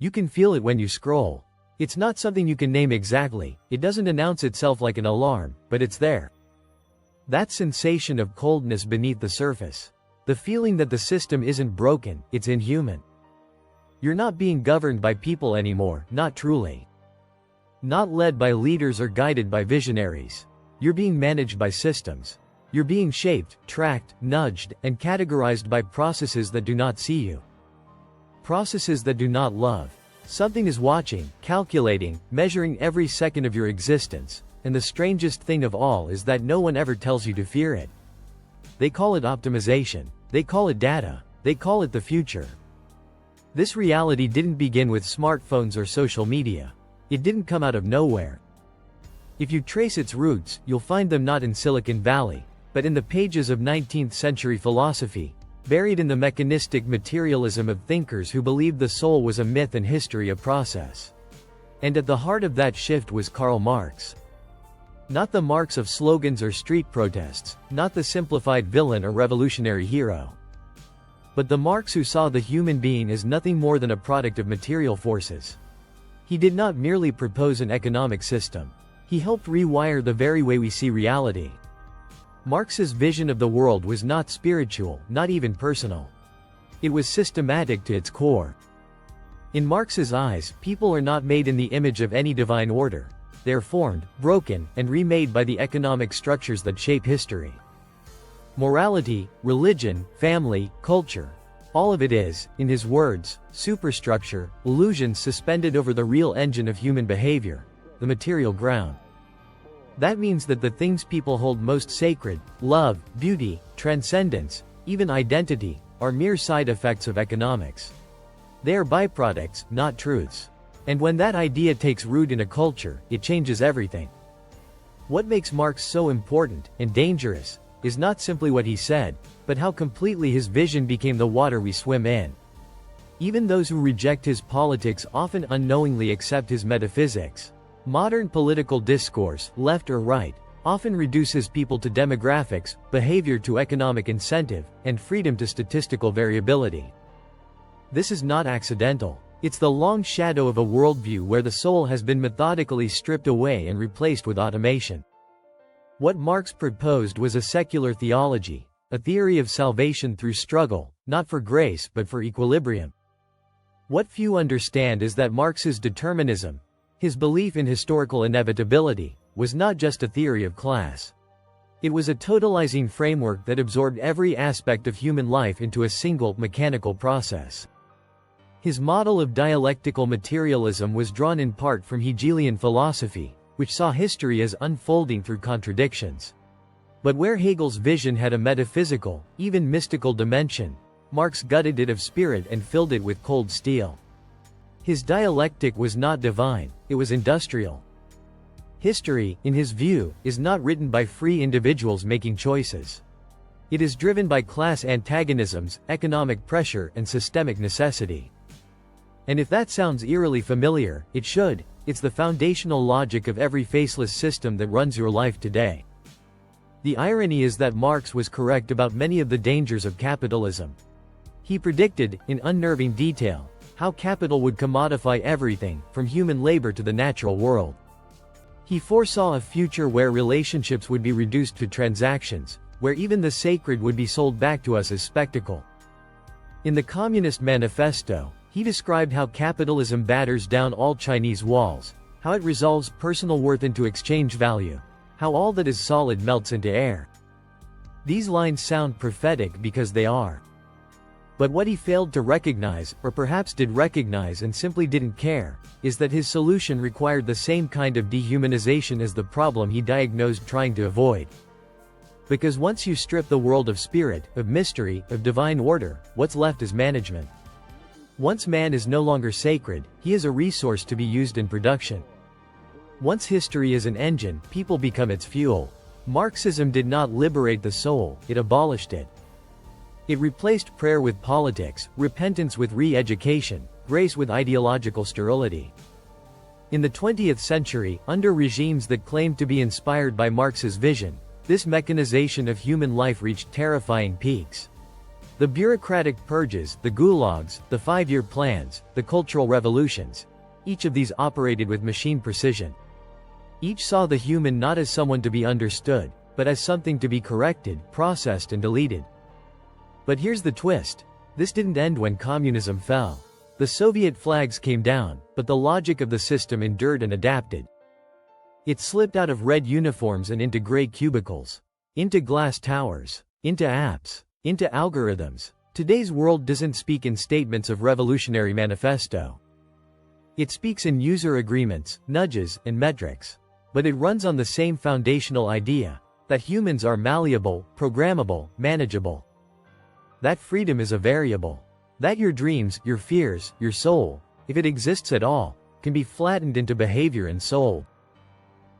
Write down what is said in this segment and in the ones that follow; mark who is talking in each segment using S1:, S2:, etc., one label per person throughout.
S1: You can feel it when you scroll. It's not something you can name exactly, it doesn't announce itself like an alarm, but it's there. That sensation of coldness beneath the surface. The feeling that the system isn't broken, it's inhuman. You're not being governed by people anymore, not truly. Not led by leaders or guided by visionaries. You're being managed by systems. You're being shaped, tracked, nudged, and categorized by processes that do not see you. Processes that do not love. Something is watching, calculating, measuring every second of your existence, and the strangest thing of all is that no one ever tells you to fear it. They call it optimization. They call it data. They call it the future. This reality didn't begin with smartphones or social media. It didn't come out of nowhere. If you trace its roots, you'll find them not in Silicon Valley, but in the pages of 19th century philosophy, buried in the mechanistic materialism of thinkers who believed the soul was a myth and history a process. And at the heart of that shift was Karl Marx. Not the Marx of slogans or street protests, not the simplified villain or revolutionary hero. But the Marx who saw the human being as nothing more than a product of material forces. He did not merely propose an economic system. He helped rewire the very way we see reality. Marx's vision of the world was not spiritual, not even personal. It was systematic to its core. In Marx's eyes, people are not made in the image of any divine order. They are formed, broken, and remade by the economic structures that shape history. Morality, religion, family, culture. All of it is, in his words, superstructure, illusions suspended over the real engine of human behavior, the material ground. That means that the things people hold most sacred, love, beauty, transcendence, even identity, are mere side effects of economics. They are byproducts, not truths. And when that idea takes root in a culture, it changes everything. What makes Marx so important, and dangerous, is not simply what he said, but how completely his vision became the water we swim in. Even those who reject his politics often unknowingly accept his metaphysics. Modern political discourse, left or right, often reduces people to demographics, behavior to economic incentive, and freedom to statistical variability. This is not accidental. It's the long shadow of a worldview where the soul has been methodically stripped away and replaced with automation. What Marx proposed was a secular theology, a theory of salvation through struggle, not for grace but for equilibrium. What few understand is that Marx's determinism, his belief in historical inevitability, was not just a theory of class. It was a totalizing framework that absorbed every aspect of human life into a single, mechanical process. His model of dialectical materialism was drawn in part from Hegelian philosophy, which saw history as unfolding through contradictions. But where Hegel's vision had a metaphysical, even mystical dimension, Marx gutted it of spirit and filled it with cold steel. His dialectic was not divine, it was industrial. History, in his view, is not written by free individuals making choices. It is driven by class antagonisms, economic pressure, and systemic necessity. And if that sounds eerily familiar, it should. It's the foundational logic of every faceless system that runs your life today. The irony is that Marx was correct about many of the dangers of capitalism. He predicted, in unnerving detail, how capital would commodify everything, from human labor to the natural world. He foresaw a future where relationships would be reduced to transactions, where even the sacred would be sold back to us as spectacle. In the Communist Manifesto, he described how capitalism batters down all Chinese walls, how it resolves personal worth into exchange value, how all that is solid melts into air. These lines sound prophetic because they are. But what he failed to recognize, or perhaps did recognize and simply didn't care, is that his solution required the same kind of dehumanization as the problem he diagnosed trying to avoid. Because once you strip the world of spirit, of mystery, of divine order, what's left is management. Once man is no longer sacred, he is a resource to be used in production. Once history is an engine, people become its fuel. Marxism did not liberate the soul, it abolished it. It replaced prayer with politics, repentance with re-education, grace with ideological sterility. In the 20th century, under regimes that claimed to be inspired by Marx's vision, this mechanization of human life reached terrifying peaks. The bureaucratic purges, the gulags, the 5-year plans, the cultural revolutions. Each of these operated with machine precision. Each saw the human not as someone to be understood, but as something to be corrected, processed and deleted. But here's the twist. This didn't end when communism fell. The Soviet flags came down, but the logic of the system endured and adapted. It slipped out of red uniforms and into gray cubicles. Into glass towers. Into apps. Into algorithms. Today's world doesn't speak in statements of revolutionary manifesto. It speaks in user agreements, nudges, and metrics. But it runs on the same foundational idea, that humans are malleable, programmable, manageable. That freedom is a variable. That your dreams, your fears, your soul, if it exists at all, can be flattened into behavior and sold.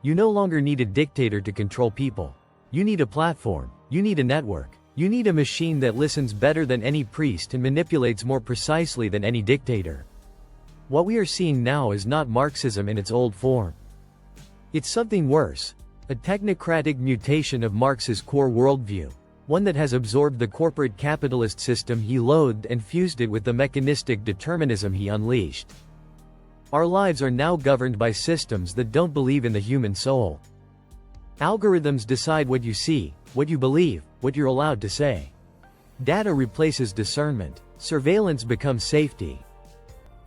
S1: You no longer need a dictator to control people. You need a platform. You need a network. You need a machine that listens better than any priest and manipulates more precisely than any dictator. What we are seeing now is not Marxism in its old form. It's something worse, a technocratic mutation of Marx's core worldview, one that has absorbed the corporate capitalist system he loathed and fused it with the mechanistic determinism he unleashed. Our lives are now governed by systems that don't believe in the human soul. Algorithms decide what you see, what you believe, what you're allowed to say. Data replaces discernment. Surveillance becomes safety.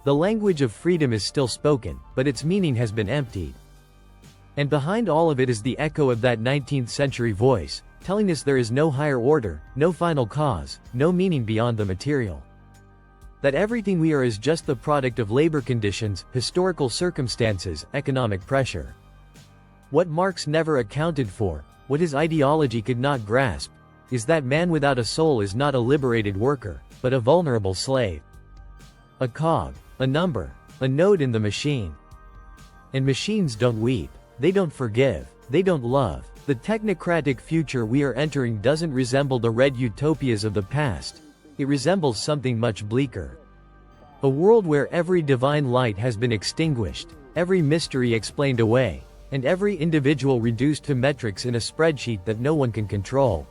S1: The language of freedom is still spoken, but its meaning has been emptied. And behind all of it is the echo of that 19th century voice, telling us there is no higher order, no final cause, no meaning beyond the material. That everything we are is just the product of labor conditions, historical circumstances, economic pressure. What Marx never accounted for, what his ideology could not grasp, is that man without a soul is not a liberated worker, but a vulnerable slave. A cog, a number, a node in the machine. And machines don't weep, they don't forgive, they don't love. The technocratic future we are entering doesn't resemble the red utopias of the past, it resembles something much bleaker. A world where every divine light has been extinguished, every mystery explained away, and every individual reduced to metrics in a spreadsheet that no one can control.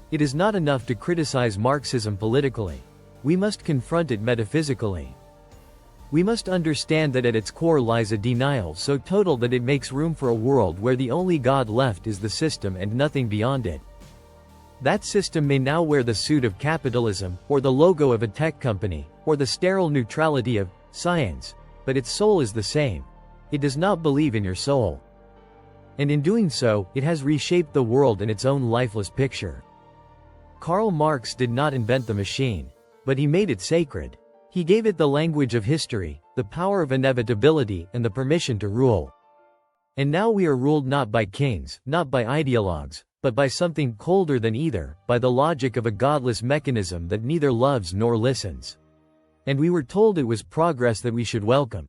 S1: It is not enough to criticize Marxism politically. We must confront it metaphysically. We must understand that at its core lies a denial so total that it makes room for a world where the only God left is the system and nothing beyond it. That system may now wear the suit of capitalism, or the logo of a tech company, or the sterile neutrality of science, but its soul is the same. It does not believe in your soul. And in doing so, it has reshaped the world in its own lifeless picture. Karl Marx did not invent the machine, but he made it sacred. He gave it the language of history, the power of inevitability, and the permission to rule. And now we are ruled not by kings, not by ideologues, but by something colder than either, by the logic of a godless mechanism that neither loves nor listens. And we were told it was progress that we should welcome.